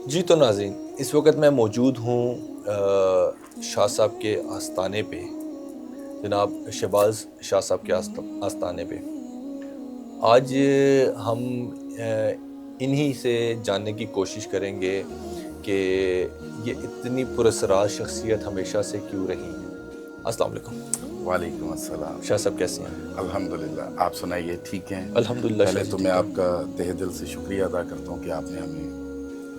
جی تو ناظرین، اس وقت میں موجود ہوں شاہ صاحب کے آستانے پہ، جناب شہباز شاہ صاحب کے آستانے پہ۔ آج ہم انہی سے جاننے کی کوشش کریں گے کہ یہ اتنی پراسرار شخصیت ہمیشہ سے کیوں رہی ہیں۔ السلام علیکم۔ وعلیکم السلام۔ شاہ صاحب کیسے ہیں؟ الحمدللہ، آپ سنائیے ٹھیک ہیں؟ الحمدللہ پہلے شاہ جی تو ٹھیک میں ہیں۔ آپ کا تہ دل سے شکریہ ادا کرتا ہوں کہ آپ نے ہمیں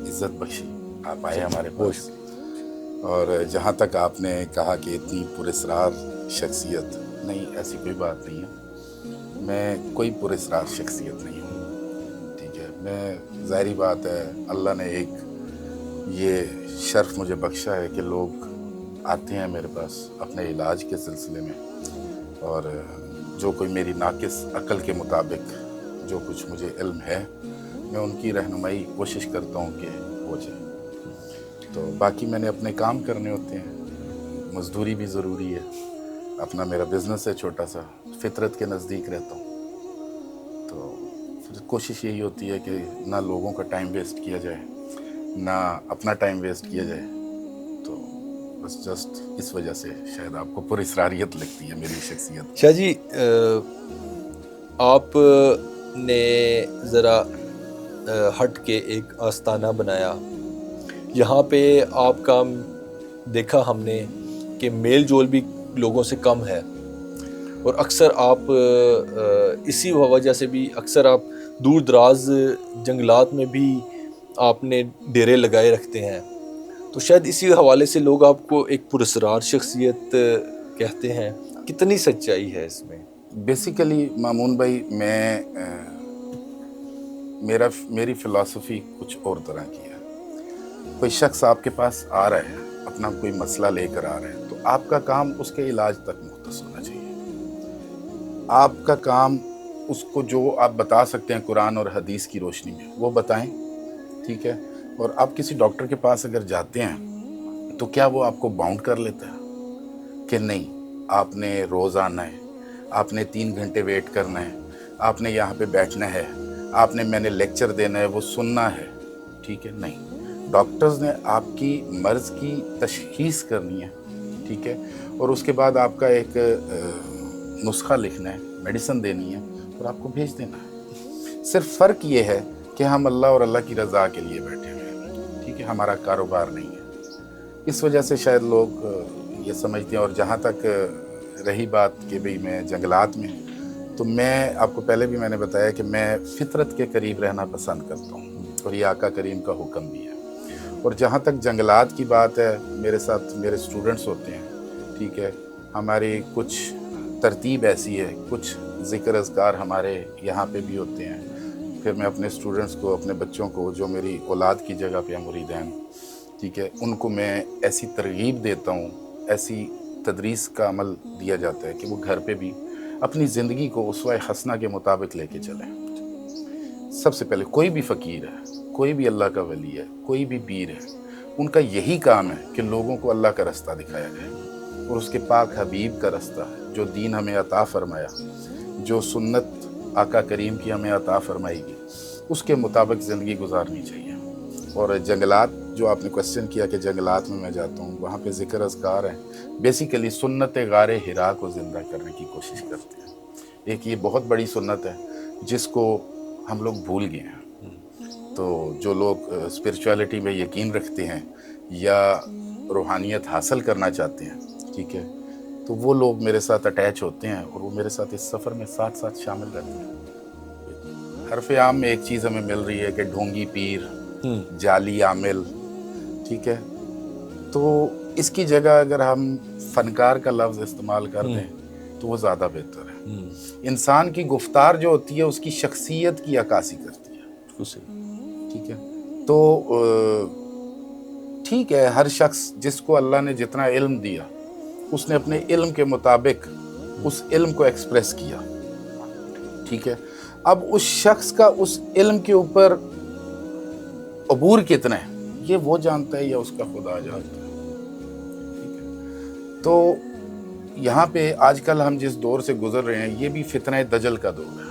عزت بخشی، آپ آئے ہمارے بہت پاس۔ شکریہ۔ اور جہاں تک آپ نے کہا کہ اتنی پراسرار شخصیت، نہیں ایسی کوئی بات نہیں ہے، میں کوئی پراسرار شخصیت نہیں ہوں، ٹھیک ہے۔ میں ظاہری بات ہے اللہ نے ایک یہ شرف مجھے بخشا ہے کہ لوگ آتے ہیں میرے پاس اپنے علاج کے سلسلے میں، اور جو کوئی میری ناقص عقل کے مطابق جو کچھ مجھے علم ہے میں ان کی رہنمائی کوشش کرتا ہوں کہ ہو جائے۔ تو باقی میں نے اپنے کام کرنے ہوتے ہیں، مزدوری بھی ضروری ہے، اپنا میرا بزنس ہے چھوٹا سا، فطرت کے نزدیک رہتا ہوں۔ تو پھر کوشش یہی ہوتی ہے کہ نہ لوگوں کا ٹائم ویسٹ کیا جائے، نہ اپنا ٹائم ویسٹ کیا جائے۔ تو بس جسٹ اس وجہ سے شاید آپ کو پراسراریت لگتی ہے میری شخصیت۔ شاہ جی، آپ نے ذرا ہٹ کے ایک آستانہ بنایا، یہاں پہ آپ کا دیکھا ہم نے کہ میل جول بھی لوگوں سے کم ہے، اور اکثر آپ اسی وجہ سے بھی اکثر آپ دور دراز جنگلات میں بھی آپ نے ڈیرے لگائے رکھتے ہیں، تو شاید اسی حوالے سے لوگ آپ کو ایک پراسرار شخصیت کہتے ہیں۔ کتنی سچائی ہے اس میں؟ بیسیکلی مامون بھائی، میری فلسفی کچھ اور طرح کی ہے۔ کوئی شخص آپ کے پاس آ رہا ہے، اپنا کوئی مسئلہ لے کر آ رہا ہے، تو آپ کا کام اس کے علاج تک مختص ہونا چاہیے۔ آپ کا کام اس کو جو آپ بتا سکتے ہیں قرآن اور حدیث کی روشنی میں وہ بتائیں، ٹھیک ہے۔ اور آپ کسی ڈاکٹر کے پاس اگر جاتے ہیں تو کیا وہ آپ کو باؤنڈ کر لیتا ہے کہ نہیں آپ نے روز آنا ہے، آپ نے 3 گھنٹے ویٹ کرنا ہے، آپ نے یہاں پہ بیٹھنا ہے، میں نے لیکچر دینا ہے، وہ سننا ہے، ٹھیک ہے؟ نہیں، ڈاکٹرز نے آپ کی مرض کی تشخیص کرنی ہے، ٹھیک ہے، اور اس کے بعد آپ کا ایک نسخہ لکھنا ہے، میڈیسن دینی ہے، اور آپ کو بھیج دینا ہے۔ صرف فرق یہ ہے کہ ہم اللہ اور اللہ کی رضا کے لیے بیٹھے ہوئے ہیں، ٹھیک ہے، ہمارا کاروبار نہیں ہے۔ اس وجہ سے شاید لوگ یہ سمجھتے ہیں۔ اور جہاں تک رہی بات کہ بھئی میں جنگلات میں، تو میں آپ کو پہلے بھی میں نے بتایا کہ میں فطرت کے قریب رہنا پسند کرتا ہوں، اور یہ آقا کریم کا حکم بھی ہے۔ اور جہاں تک جنگلات کی بات ہے، میرے ساتھ میرے سٹوڈنٹس ہوتے ہیں، ٹھیک ہے، ہماری کچھ ترتیب ایسی ہے، کچھ ذکر اذکار ہمارے یہاں پہ بھی ہوتے ہیں۔ پھر میں اپنے سٹوڈنٹس کو، اپنے بچوں کو، جو میری اولاد کی جگہ پہ ہیں مریدین، ٹھیک ہے، ان کو میں ایسی ترغیب دیتا ہوں، ایسی تدریس کا عمل دیا جاتا ہے کہ وہ گھر پہ بھی اپنی زندگی کو اسوہ حسنہ کے مطابق لے کے چلیں۔ سب سے پہلے کوئی بھی فقیر ہے، کوئی بھی اللہ کا ولی ہے، کوئی بھی پیر ہے، ان کا یہی کام ہے کہ لوگوں کو اللہ کا رستہ دکھایا جائے، اور اس کے پاک حبیب کا رستہ ہے، جو دین ہمیں عطا فرمایا، جو سنت آقا کریم کی ہمیں عطا فرمائی گی، اس کے مطابق زندگی گزارنی چاہیے۔ اور جنگلات، جو آپ نے کوسچن کیا کہ جنگلات میں جاتا ہوں، وہاں پہ ذکر اذکار ہیں، بیسیکلی سنت غار حرا کو زندہ کرنے کی کوشش کرتے ہیں۔ ایک یہ بہت بڑی سنت ہے جس کو ہم لوگ بھول گئے ہیں۔ تو جو لوگ اسپرچویلٹی میں یقین رکھتے ہیں یا روحانیت حاصل کرنا چاہتے ہیں، ٹھیک ہے، تو وہ لوگ میرے ساتھ اٹیچ ہوتے ہیں، اور وہ میرے ساتھ اس سفر میں ساتھ ساتھ شامل رہتے ہیں۔ حرف عام میں ایک چیز ہمیں مل رہی ہے کہ ڈھونگی پیر، جعلی عامل، ٹھیک ہے، تو اس کی جگہ اگر ہم فنکار کا لفظ استعمال کر دیں تو وہ زیادہ بہتر ہے۔ انسان کی گفتار جو ہوتی ہے اس کی شخصیت کی عکاسی کرتی ہے، ٹھیک ہے۔ تو ٹھیک ہے، ہر شخص جس کو اللہ نے جتنا علم دیا، اس نے اپنے علم کے مطابق اس علم کو ایکسپریس کیا، ٹھیک ہے۔ اب اس شخص کا اس علم کے اوپر عبور کتنا ہے یہ وہ جانتا ہے یا اس کا خدا جانتا ہے، ٹھیک ہے۔ تو یہاں پہ آج کل ہم جس دور سے گزر رہے ہیں یہ بھی فتنہ دجل کا دور ہے،